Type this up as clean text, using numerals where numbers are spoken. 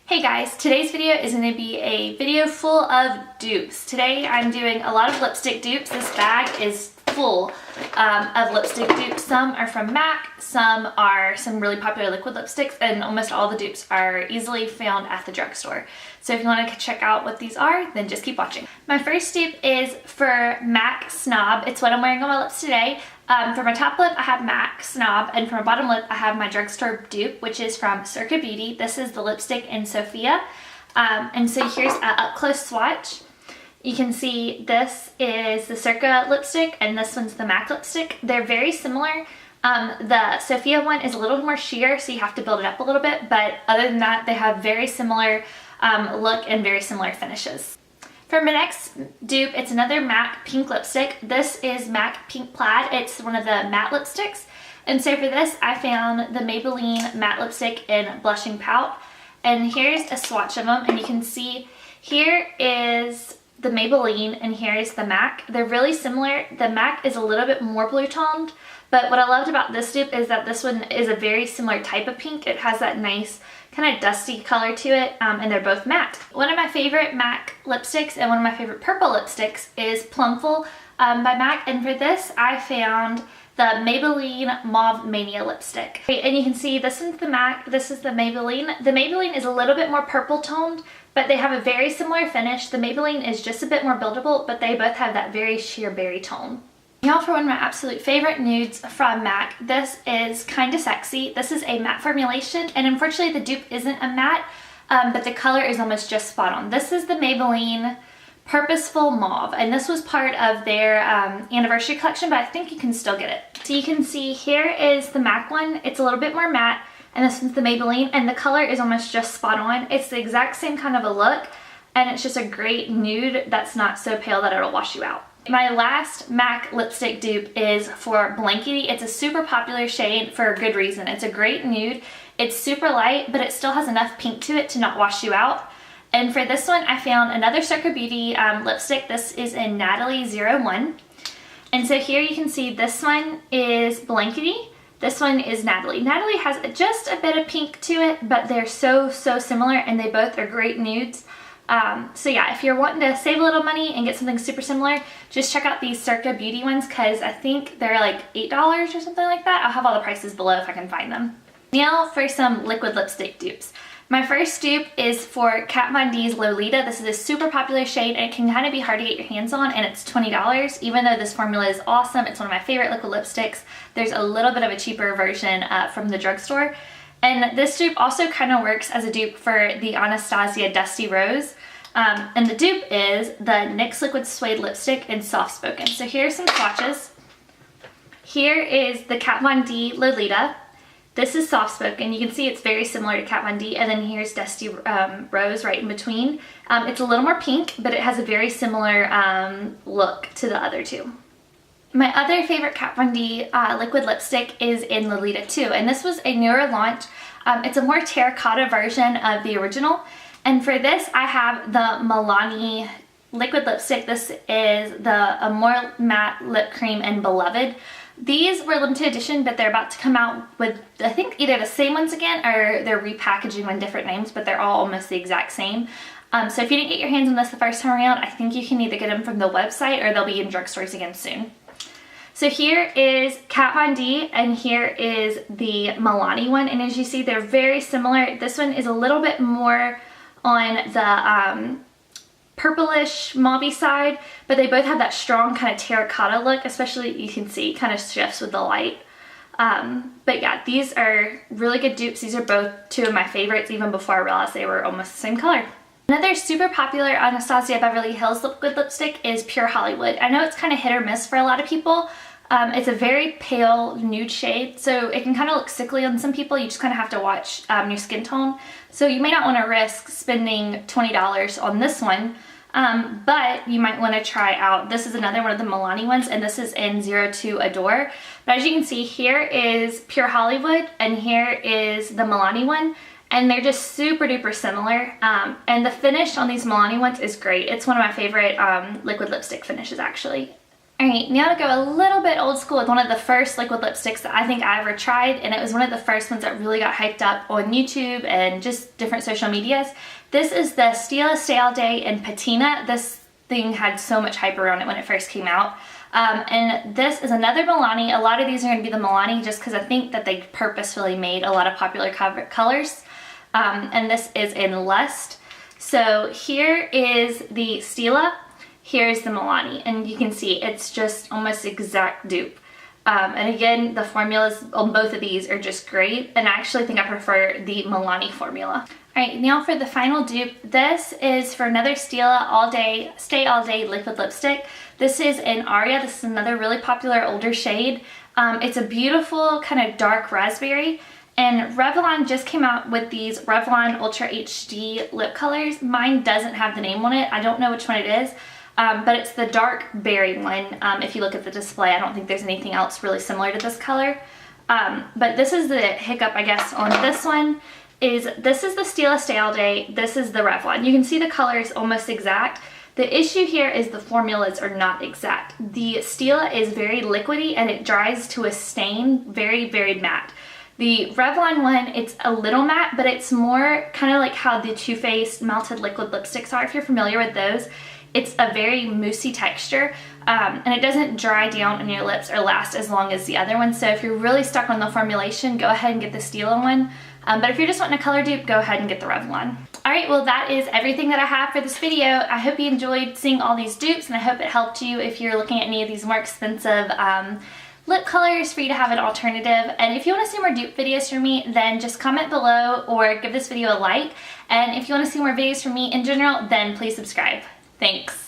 Hey guys, today's video is going to be a video full of dupes. Today I'm doing a lot of lipstick dupes. This bag is full of lipstick dupes. Some are from MAC, some are some really popular liquid lipsticks, and almost all the dupes are easily found at the drugstore. So if you want to check out what these are, then just keep watching. My first dupe is for MAC Snob. It's what I'm wearing on my lips today. For my top lip, I have MAC Snob, and for my bottom lip, I have my drugstore dupe, which is from CIRCA Beauty. This is the lipstick in Sophia. And so here's an up-close swatch. You can see this is the CIRCA lipstick, and this one's the MAC lipstick. They're very similar. The Sophia one is a little more sheer, so you have to build it up a little bit, but other than that, they have very similar look and very similar finishes. For my next dupe, it's another MAC pink lipstick. This is MAC Pink Plaid. It's one of the matte lipsticks. And so for this, I found the Maybelline matte lipstick in Blushing Pout. And here's a swatch of them. And you can see here is the Maybelline and here is the MAC. They're really similar. The MAC is a little bit more blue toned. But what I loved about this dupe is that this one is a very similar type of pink. It has that nice kind of dusty color to it, and they're both matte. One of my favorite MAC lipsticks and one of my favorite purple lipsticks is Plumful by MAC, and for this I found the Maybelline Mauve Mania lipstick. And you can see this is the MAC, this is the Maybelline. The Maybelline is a little bit more purple toned, but they have a very similar finish. The Maybelline is just a bit more buildable, but they both have that very sheer berry tone. Now for one of my absolute favorite nudes from MAC. This is Kinda Sexy. This is a matte formulation, and unfortunately the dupe isn't a matte, but the color is almost just spot on. This is the Maybelline Purposeful Mauve, and this was part of their anniversary collection, but I think you can still get it. So you can see here is the MAC one. It's a little bit more matte, and this one's the Maybelline, and the color is almost just spot on. It's the exact same kind of a look, and it's just a great nude that's not so pale that it'll wash you out. My last MAC lipstick dupe is for Blankety. It's a super popular shade for a good reason. It's a great nude. It's super light, but it still has enough pink to it to not wash you out. And for this one, I found another CIRCA Beauty lipstick. This is in Natalie 01. And so here you can see this one is Blankety. This one is Natalie. Natalie has just a bit of pink to it, but they're so similar, and they both are great nudes. So yeah, if you're wanting to save a little money and get something super similar, just check out these CIRCA Beauty ones, because I think they're like $8 or something like that. I'll have all the prices below if I can find them. Now for some liquid lipstick dupes. My first dupe is for Kat Von D's Lollita. This is a super popular shade, and it can kind of be hard to get your hands on, and it's $20. Even though this formula is awesome, it's one of my favorite liquid lipsticks, there's a little bit of a cheaper version from the drugstore. And this dupe also kind of works as a dupe for the Anastasia Dusty Rose. And the dupe is the NYX Liquid Suede lipstick in Soft Spoken. So here are some swatches. Here is the Kat Von D Lolita. This is Soft Spoken. You can see it's very similar to Kat Von D. And then here's Dusty Rose right in between. It's a little more pink, but it has a very similar look to the other two. My other favorite Kat Von D liquid lipstick is in Lollita 2, and this was a newer launch. It's a more terracotta version of the original, and for this I have the Milani liquid lipstick. This is the Amore Matte Lip Cream in Beloved. These were limited edition, but they're about to come out with, I think, either the same ones again or they're repackaging on different names, but they're all almost the exact same. So if you didn't get your hands on this the first time around, I think you can either get them from the website or they'll be in drugstores again soon. So here is Kat Von D, and here is the Milani one, and as you see, they're very similar. This one is a little bit more on the purplish mauve side, but they both have that strong kind of terracotta look, especially you can see kind of shifts with the light. But yeah, these are really good dupes. These are both two of my favorites, even before I realized they were almost the same color. Another super popular Anastasia Beverly Hills liquid lipstick is Pure Hollywood. I know it's kind of hit or miss for a lot of people. It's a very pale nude shade, so it can kind of look sickly on some people. You just kind of have to watch your skin tone. So you may not want to risk spending $20 on this one, but you might want to try out, this is another one of the Milani ones, and this is in 02 Adore. But as you can see, here is Pure Hollywood, and here is the Milani one. And they're just super duper similar, and the finish on these Milani ones is great. It's one of my favorite liquid lipstick finishes, actually. Alright, now to go a little bit old school with one of the first liquid lipsticks that I think I ever tried, and it was one of the first ones that really got hyped up on YouTube and just different social medias. This is the Stila Stay All Day in Patina. This thing had so much hype around it when it first came out. And this is another Milani. A lot of these are going to be the Milani just because I think that they purposefully made a lot of popular colors. And this is in Lust. So here is the Stila. Here's the Milani, and you can see it's just almost exact dupe. And again, the formulas on both of these are just great, and I actually think I prefer the Milani formula. Alright, now for the final dupe. This is for another Stila Stay All Day liquid lipstick. This is in Aria. This is another really popular older shade. It's a beautiful kind of dark raspberry. And Revlon just came out with these Revlon Ultra HD lip colors. Mine doesn't have the name on it. I don't know which one it is. But it's the dark berry one. If you look at the display, I don't think there's anything else really similar to this color. But this is the hiccup, I guess, on this one. This is the Stila Stay All Day. This is the Revlon. You can see the colors almost exact. The issue here is the formulas are not exact. The Stila is very liquidy and it dries to a stain, very, very matte. The Revlon one, it's a little matte, but it's more kind of like how the Too Faced melted liquid lipsticks are, if you're familiar with those. It's a very moussey texture, and it doesn't dry down on your lips or last as long as the other one. So if you're really stuck on the formulation, go ahead and get the Stila one. But if you're just wanting a color dupe, go ahead and get the Revlon. Alright, well that is everything that I have for this video. I hope you enjoyed seeing all these dupes, and I hope it helped you if you're looking at any of these more expensive lip colors for you to have an alternative. And if you want to see more dupe videos from me, then just comment below or give this video a like. And if you want to see more videos from me in general, then please subscribe. Thanks.